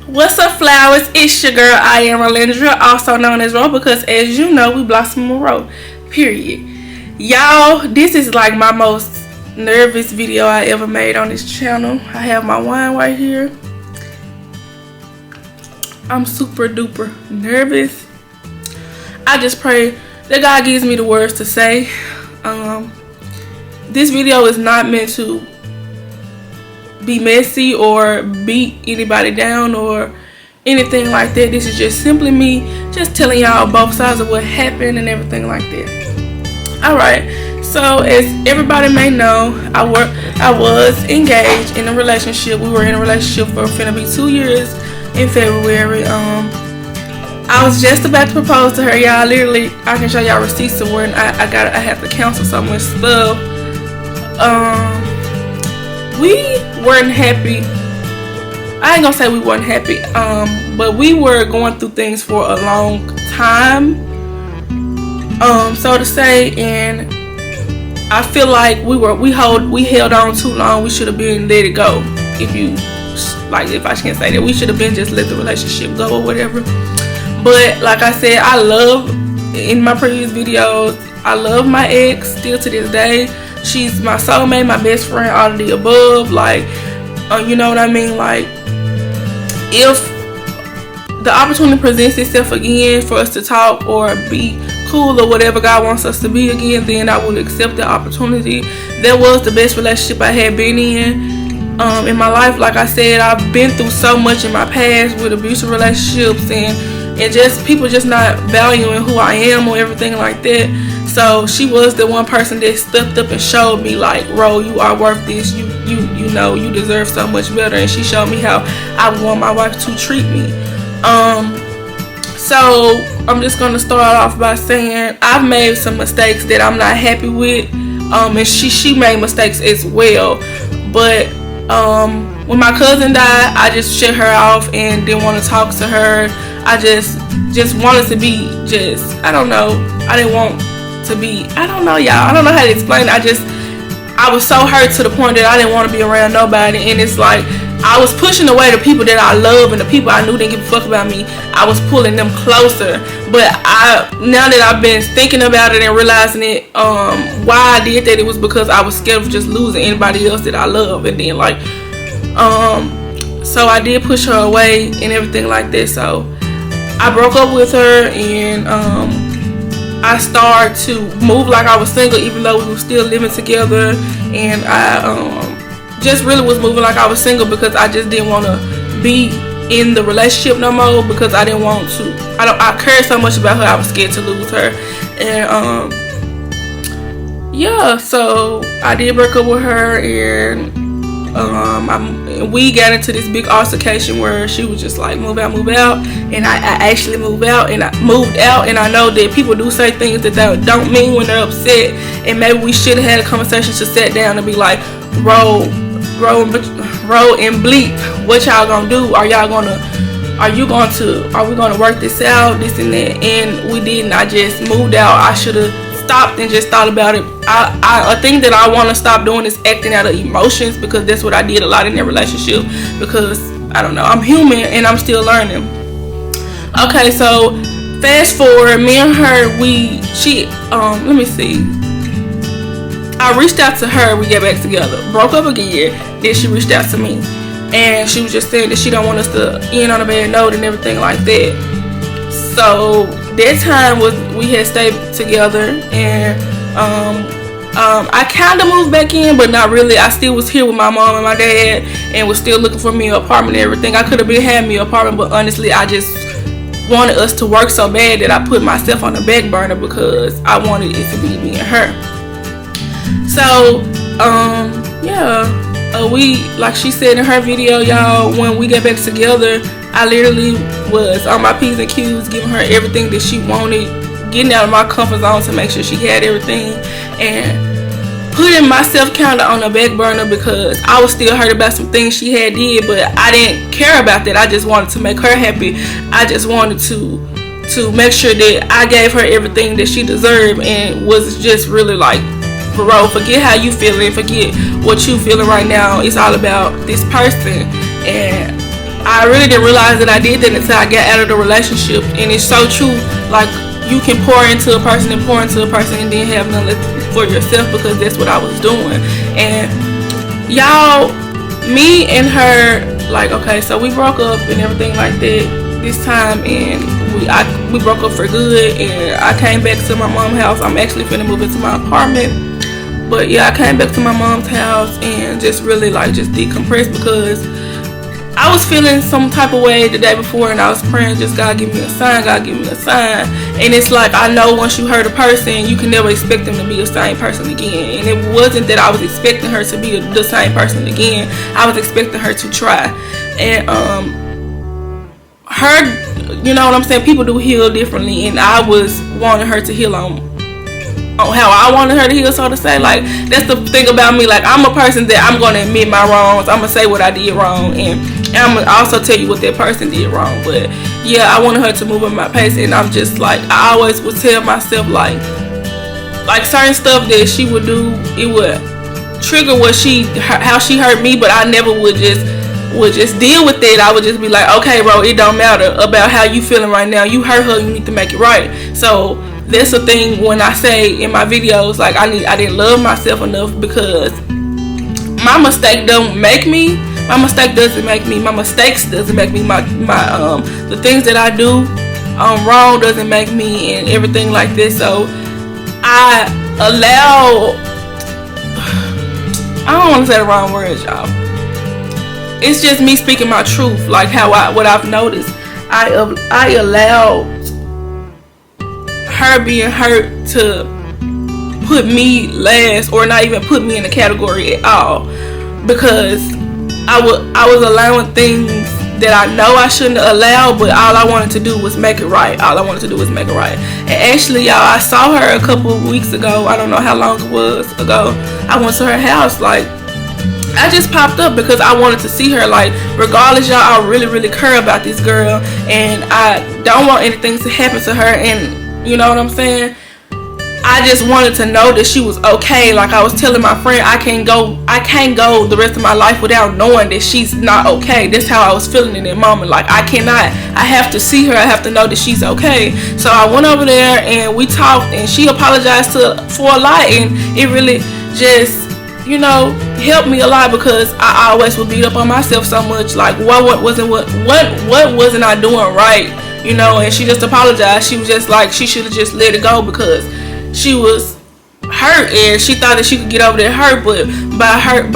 What's up, flowers? It's your girl, I am Alindra, also known as Ro, because as you know, we blossom on Ro, period. Y'all, this is like my most nervous video I ever made on this channel. I have my wine right here. I'm super duper nervous. I just pray that God gives me the words to say. This video is not meant to be messy or beat anybody down or anything like that. This is just simply me just telling y'all both sides of what happened and everything like that. Alright, so as everybody may know, I was engaged in a relationship. We were in a relationship for finna be 2 years in February. I was just about to propose to her, y'all. Literally, I can show y'all receipts of when I have to cancel so much stuff. We weren't happy. I ain't gonna say we weren't happy, but we were going through things for a long time, so to say, and I feel like we held on too long. We should have been let it go. If I can't say that, we should have been just let the relationship go or whatever. But like I said, I love, in my previous videos, I love my ex still to this day. She's my soulmate, my best friend, all of the above. Like, you know what I mean? Like, if the opportunity presents itself again for us to talk or be cool or whatever God wants us to be again, then I will accept the opportunity. That was the best relationship I had been in my life. Like I said, I've been through so much in my past with abusive relationships and just people just not valuing who I am or everything like that. So she was the one person that stepped up and showed me, like, Ro, you are worth this. You know you deserve so much better. And she showed me how I want my wife to treat me. So I'm just gonna start off by saying I've made some mistakes that I'm not happy with. And she made mistakes as well. But when my cousin died, I just shut her off and didn't want to talk to her. I just wanted to be I don't know. I didn't want to be, I don't know, y'all. I don't know how to explain it. I was so hurt to the point that I didn't want to be around nobody. And it's like I was pushing away the people that I love and the people I knew didn't give a fuck about me. I was pulling them closer. But now that I've been thinking about it and realizing it, why I did that, it was because I was scared of just losing anybody else that I love. And then like so I did push her away and everything like that. So I broke up with her, and I started to move like I was single, even though we were still living together. And I just really was moving like I was single because I just didn't want to be in the relationship no more, because I didn't want to. I cared so much about her, I was scared to lose her. And yeah, so I did break up with her, and we got into this big altercation where she was just like, move out, and I actually moved out, and I know that people do say things that they don't mean when they're upset, and maybe we should have had a conversation to sit down and be like, Ro and Bleep, what y'all gonna do? Are we gonna work this out, this and that? And we didn't. I just moved out. I should have stopped and just thought about it. I think that I want to stop doing is acting out of emotions, because that's what I did a lot in that relationship, because I don't know, I'm human and I'm still learning. Okay, so fast forward, me and her, let me see, I reached out to her, we got back together, broke up again, then she reached out to me, and she was just saying that she don't want us to end on a bad note and everything like that. So that time we had stayed together, and I kind of moved back in, but not really. I still was here with my mom and my dad, and was still looking for me an apartment and everything. I could have had me an apartment, but honestly, I just wanted us to work so bad that I put myself on the back burner, because I wanted it to be me and her. So yeah, we, like she said in her video, y'all, when we got back together, I literally was on my P's and Q's, giving her everything that she wanted, getting out of my comfort zone to make sure she had everything, and putting myself kind of on the back burner because I was still hurt about some things she had did, but I didn't care about that. I just wanted to make her happy. I just wanted to make sure that I gave her everything that she deserved, and was just really like bro, forget how you feeling, forget what you feeling right now. It's all about this person. And I really didn't realize that I did that until I got out of the relationship. And it's so true. Like, you can pour into a person and pour into a person and then have nothing for yourself, because that's what I was doing. And y'all, me and her, like, okay, so we broke up and everything like that this time, and we broke up for good, and I came back to my mom's house. I'm actually finna move into my apartment, but yeah, I came back to my mom's house and just really like just decompressed, because I was feeling some type of way the day before, and I was praying, just God give me a sign, God give me a sign. And it's like, I know once you hurt a person, you can never expect them to be the same person again. And it wasn't that I was expecting her to be the same person again. I was expecting her to try. And her, you know what I'm saying, people do heal differently, and I was wanting her to heal on how I wanted her to heal, so to say. Like, that's the thing about me. Like, I'm a person that I'm gonna admit my wrongs. I'm gonna say what I did wrong, and I'm gonna also tell you what that person did wrong. But yeah, I wanted her to move at my pace, and I'm just like, I always would tell myself like certain stuff that she would do, it would trigger how she hurt me, but I never would just deal with it. I would just be like, okay, bro, it don't matter about how you feeling right now. You hurt her, you need to make it right. So that's the thing when I say in my videos, like, I didn't love myself enough, because my mistake don't make me. My mistake doesn't make me. My mistakes doesn't make me. The things that I do wrong doesn't make me, and everything like this. So I don't want to say the wrong words, y'all. It's just me speaking my truth, like what I've noticed. I allowed her being hurt to put me last, or not even put me in the category at all, because I was allowing things that I know I shouldn't allow, but all I wanted to do was make it right. And actually, y'all, I saw her a couple of weeks ago. I don't know how long it was ago. I went to her house. Like, I just popped up because I wanted to see her. Like, regardless, y'all, I really, really care about this girl, and I don't want anything to happen to her. And you know what I'm saying? I just wanted to know that she was okay. Like, I was telling my friend, I can't go the rest of my life without knowing that she's not okay. That's how I was feeling in that moment. Like, I have to see her. I have to know that she's okay. So I went over there and we talked, and she apologized for a lot, and it really just, you know, helped me a lot, because I always would beat up on myself so much. Like, what wasn't I doing right? You know, and she just apologized. She was just like, she should have just let it go, because she was hurt and she thought that she could get over that hurt, but by her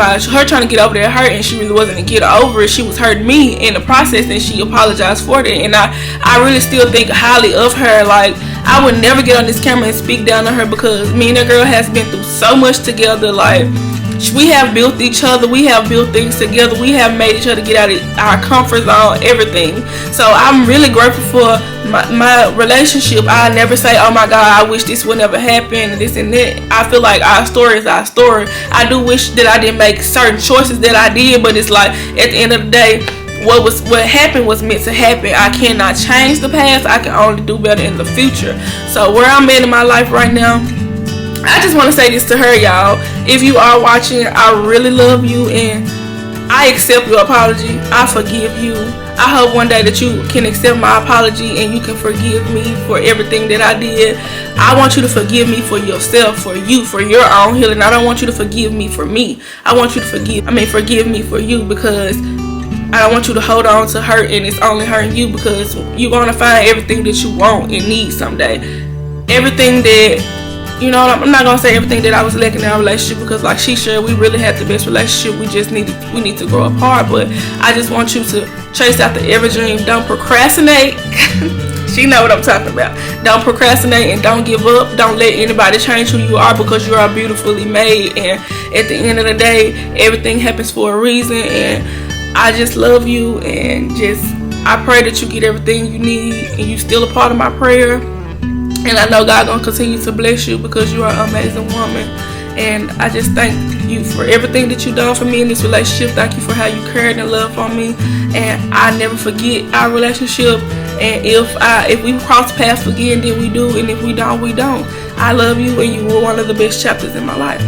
trying to get over that hurt, and she really wasn't to get over it, she was hurting me in the process, and she apologized for that. And I really still think highly of her. Like, I would never get on this camera and speak down to her, because me and that girl has been through so much together. Like, we have built each other, we have built things together, we have made each other get out of our comfort zone, everything. So I'm really grateful for my relationship. I never say, oh my God, I wish this would never happen, this and that. I feel like our story is our story. I do wish that I didn't make certain choices that I did, but it's like, at the end of the day, what happened was meant to happen. I cannot change the past. I can only do better in the future. So where I'm at in my life right now, I just want to say this to her, y'all. If you are watching, I really love you, and I accept your apology. I forgive you. I hope one day that you can accept my apology and you can forgive me for everything that I did. I want you to forgive me for yourself, for you, for your own healing. I don't want you to forgive me for me. I want you to forgive me for you, because I don't want you to hold on to hurt and it's only hurting you, because you're going to find everything that you want and need someday. Everything that, you know, I'm not going to say everything that I was lacking in our relationship, because like she shared, we really had the best relationship. We need to grow apart. But I just want you to chase after every dream. Don't procrastinate. She know what I'm talking about. Don't procrastinate and don't give up. Don't let anybody change who you are, because you are beautifully made. And at the end of the day, everything happens for a reason. And I just love you, and I pray that you get everything you need, and you still a part of my prayer. And I know God gonna continue to bless you, because you are an amazing woman. And I just thank you for everything that you done for me in this relationship. Thank you for how you cared and loved on me. And I never forget our relationship. And if we cross paths again, then we do. And if we don't, we don't. I love you, and you were one of the best chapters in my life.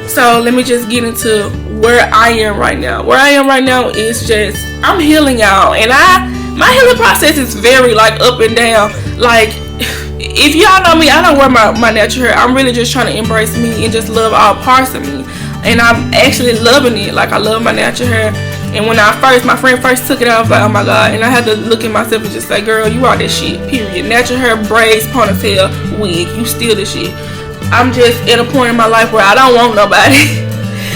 So let me just get into where I am right now. Where I am right now is just, I'm healing, y'all, and my healing process is very like up and down. Like, if y'all know me, I don't wear my natural hair. I'm really just trying to embrace me and just love all parts of me, and I'm actually loving it. Like, I love my natural hair. And when my friend first took it out, I was like, oh my god. And I had to look at myself and just say, girl, you are this shit, period. Natural hair, braids, ponytail, wig, you still this shit. I'm just at a point in my life where I don't want nobody.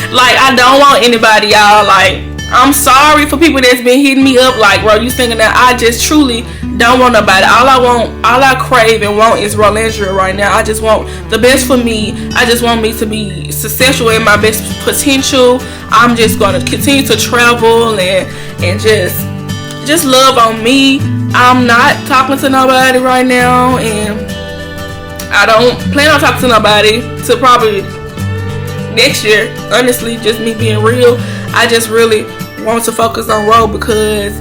Like, I don't want anybody, y'all. Like, I'm sorry for people that's been hitting me up like, bro, you singing that. I just truly don't want nobody. All I crave and want is Rolandria right now. I just want the best for me. I just want me to be successful in my best potential. I'm just gonna continue to travel and just love on me. I'm not talking to nobody right now, and I don't plan on talking to nobody till probably next year. Honestly, just me being real. I just really want to focus on road because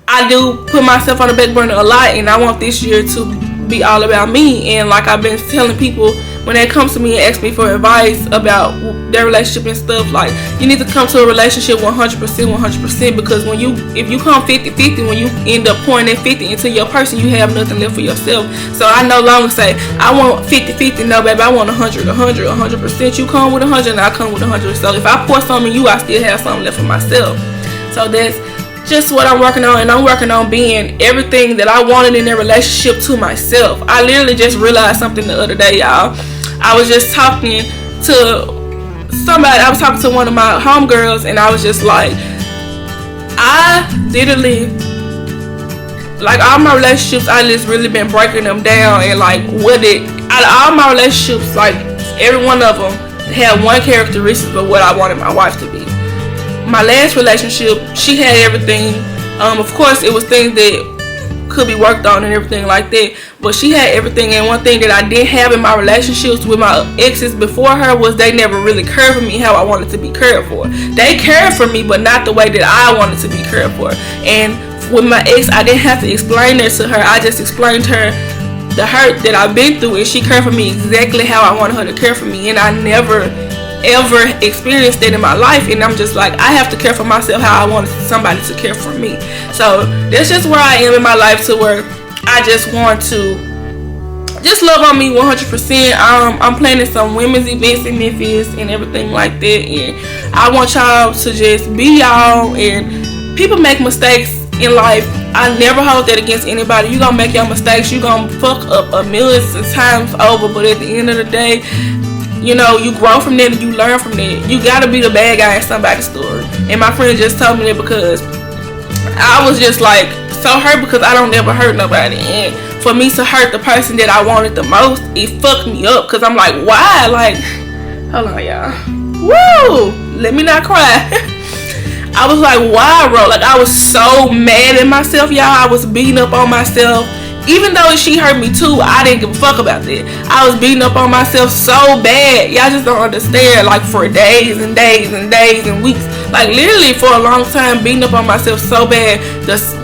I do put myself on the back burner a lot, and I want this year to be all about me. And like I've been telling people, when they come to me and ask me for advice about their relationship and stuff, like, you need to come to a relationship 100%, because if you come 50-50, when you end up pouring that 50 into your person, you have nothing left for yourself. So I no longer say I want 50-50. No, baby, I want 100%. You come with 100 and I come with 100. So if I pour something in you, I still have something left for myself. So that's just what I'm working on, and I'm working on being everything that I wanted in a relationship to myself. I literally just realized something the other day, y'all. I was just talking to somebody. I was talking to one of my homegirls, and I was just like, I literally, like, all my relationships, I just really been breaking them down, and like, out of all my relationships, like, every one of them had one characteristic of what I wanted my wife to be. My last relationship, she had everything. Of course, it was things that could be worked on and everything like that, but she had everything. And one thing that I didn't have in my relationships with my exes before her was they never really cared for me how I wanted to be cared for. They cared for me, but not the way that I wanted to be cared for. And with my ex, I didn't have to explain that to her. I just explained to her the hurt that I've been through, and she cared for me exactly how I wanted her to care for me. And I never ever experienced that in my life, and I'm just like, I have to care for myself how I want somebody to care for me. So that's just where I am in my life, to where I just want to just love on me 100%. I'm planning some women's events in Memphis and everything like that, and I want y'all to just be y'all. And people make mistakes in life. I never hold that against anybody. You gonna make your mistakes, you gonna fuck up a million times over, but at the end of the day, you know, you grow from that and you learn from that. You gotta be the bad guy in somebody's story. And my friend just told me that because I was just like so hurt, because I don't ever hurt nobody. And for me to hurt the person that I wanted the most, it fucked me up. Because I'm like, why? Like, hold on, y'all. Woo! Let me not cry. I was like, why, bro? Like, I was so mad at myself, y'all. I was beating up on myself. Even though she hurt me too, I didn't give a fuck about that. I was beating up on myself so bad. Y'all just don't understand. Like, for days and days and days and weeks. Like, literally for a long time, beating up on myself so bad.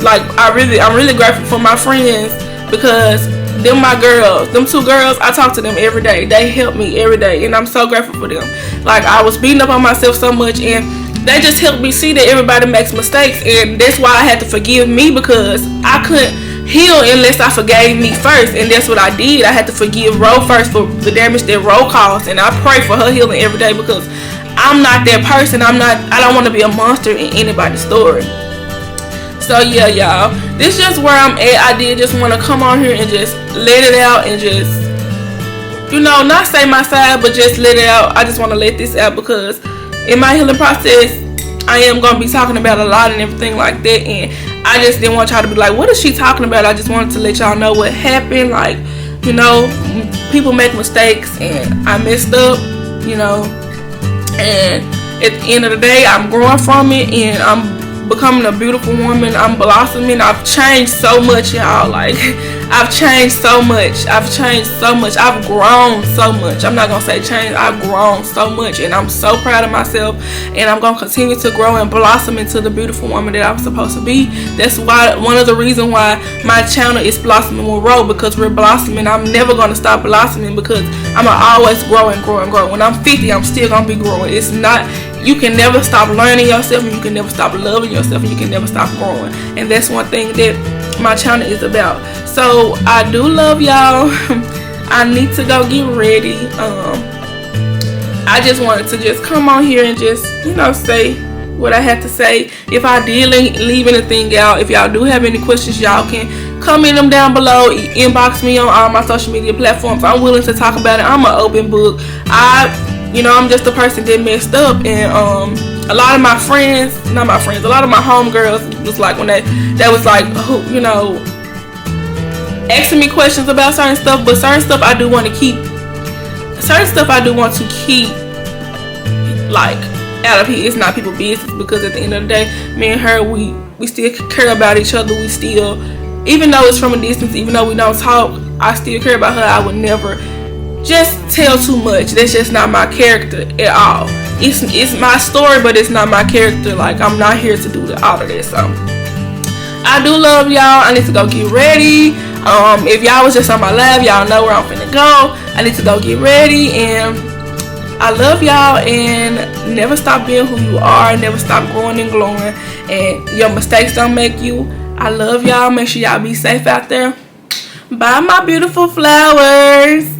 Like, I'm really grateful for my friends, because them my girls. Them two girls, I talk to them every day. They help me every day, and I'm so grateful for them. Like, I was beating up on myself so much, and they just helped me see that everybody makes mistakes. And that's why I had to forgive me, because I couldn't heal unless I forgave me first. And that's what I did. I had to forgive Ro first for the damage that Ro caused, and I pray for her healing every day, because I'm not that person. I don't want to be a monster in anybody's story. So yeah, y'all, this is just where I'm at. I did just want to come on here and just let it out, and just, you know, not say my side, but just let it out. I just want to let this out, because in my healing process, I am going to be talking about a lot and everything like that, and I just didn't want y'all to be like, what is she talking about? I just wanted to let y'all know what happened. Like, you know, people make mistakes, and I messed up, you know, and at the end of the day, I'm growing from it, and I'm becoming a beautiful woman. I'm blossoming. I've changed so much, y'all. Like, I've changed so much. I've grown so much. I'm not gonna say change. I've grown so much, and I'm so proud of myself. And I'm gonna continue to grow and blossom into the beautiful woman that I'm supposed to be. That's why one of the reasons why my channel is Blossoming with Ro, because we're blossoming. I'm never gonna stop blossoming because I'm gonna always grow and grow and grow. When I'm 50, I'm still gonna be growing. It's not. You can never stop learning yourself, and you can never stop loving yourself, and you can never stop growing. And that's one thing that my channel is about. So I do love y'all. I need to go get ready. I just wanted to just come on here and just, you know, say what I had to say. If I did leave anything out, if y'all do have any questions, y'all can comment them down below. Inbox me on all my social media platforms. I'm willing to talk about it. I'm an open book. You know, I'm just a person that messed up, and a lot of my friends, not my friends, a lot of my homegirls was like, when they was like, you know, asking me questions about certain stuff, but certain stuff I do want to keep, like, out of here. It's not people's business, because at the end of the day, me and her, we still care about each other. We still, even though it's from a distance, even though we don't talk, I still care about her. I would never just tell too much. That's just not my character at all. It's my story, but it's not my character. Like, I'm not here to do all of that. So I do love y'all. I need to go get ready. If y'all was just on my live, y'all know where I'm finna go. I need to go get ready, and I love y'all. And never stop being who you are. Never stop growing and glowing, and your mistakes don't make you. I love y'all. Make sure y'all be safe out there. Bye, my beautiful flowers.